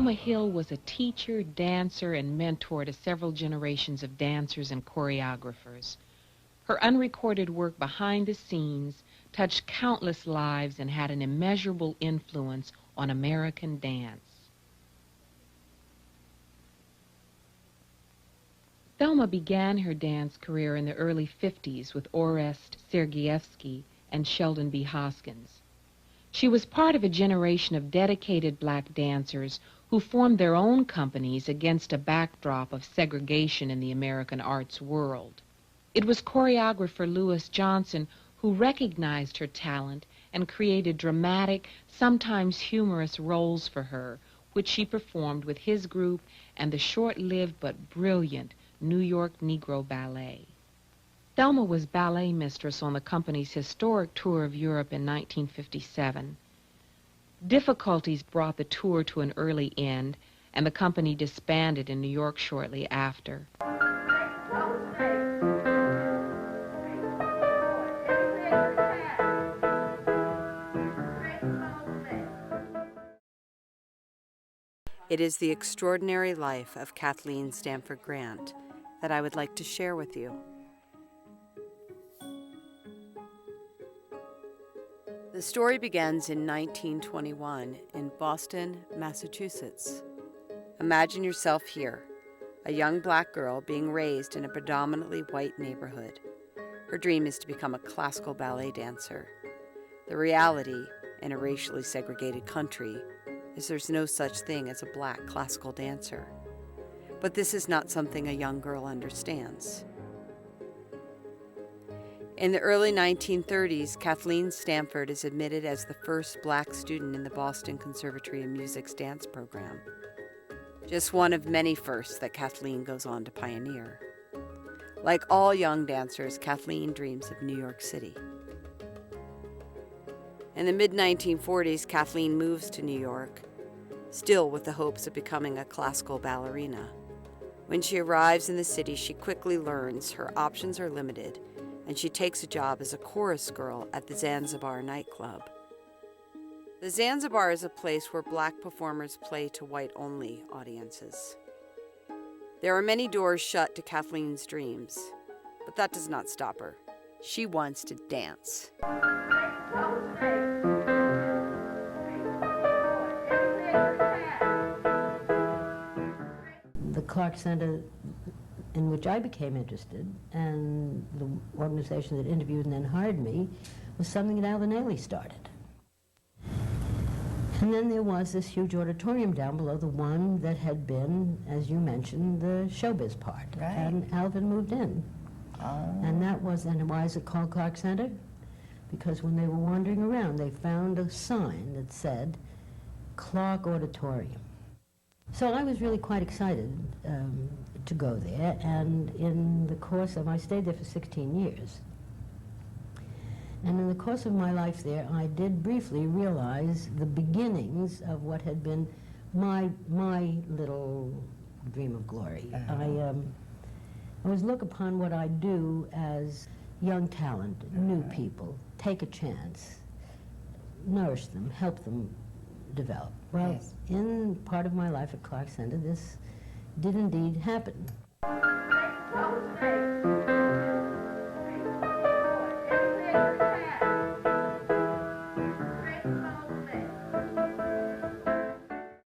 Thelma Hill was a teacher, dancer, and mentor to several generations of dancers and choreographers. Her unrecorded work behind the scenes touched countless lives and had an immeasurable influence on American dance. Thelma began her dance career in the early 50s with Orest Sergievsky and Sheldon B. Hoskins. She was part of a generation of dedicated black dancers who formed their own companies against a backdrop of segregation in the American arts world. It was choreographer Louis Johnson who recognized her talent and created dramatic, sometimes humorous roles for her, which she performed with his group and the short-lived but brilliant New York Negro Ballet. Thelma was ballet mistress on the company's historic tour of Europe in 1957. Difficulties brought the tour to an early end, and the company disbanded in New York shortly after. It is the extraordinary life of Kathleen Stanford Grant that I would like to share with you. The story begins in 1921 in Boston, Massachusetts. Imagine yourself here, a young black girl being raised in a predominantly white neighborhood. Her dream is to become a classical ballet dancer. The reality, in a racially segregated country, is there's no such thing as a black classical dancer. But this is not something a young girl understands. In the early 1930s, Kathleen Stanford is admitted as the first black student in the Boston Conservatory of Music's dance program. Just one of many firsts that Kathleen goes on to pioneer. Like all young dancers, Kathleen dreams of New York City. In the mid-1940s, Kathleen moves to New York, still with the hopes of becoming a classical ballerina. When she arrives in the city, she quickly learns her options are limited, and she takes a job as a chorus girl at the Zanzibar nightclub. The Zanzibar is a place where black performers play to white-only audiences. There are many doors shut to Kathleen's dreams, but that does not stop her. She wants to dance. The Clark Center in which I became interested, and the organization that interviewed and then hired me, was something that Alvin Ailey started. And then there was this huge auditorium down below, the one that had been, as you mentioned, the showbiz part. Right. And Alvin moved in. Oh. And that was, and why is it called Clark Center? Because when they were wandering around, they found a sign that said Clark Auditorium. So I was really quite excited to go there, and in the course of, I stayed there for 16 years. And in the course of my life there, I did briefly realize the beginnings of what had been my little dream of glory. I always look upon what I do as young talent, new people, take a chance, nourish them, help them develop. Well, Yes. in part of my life at Clark Center, this did indeed happen.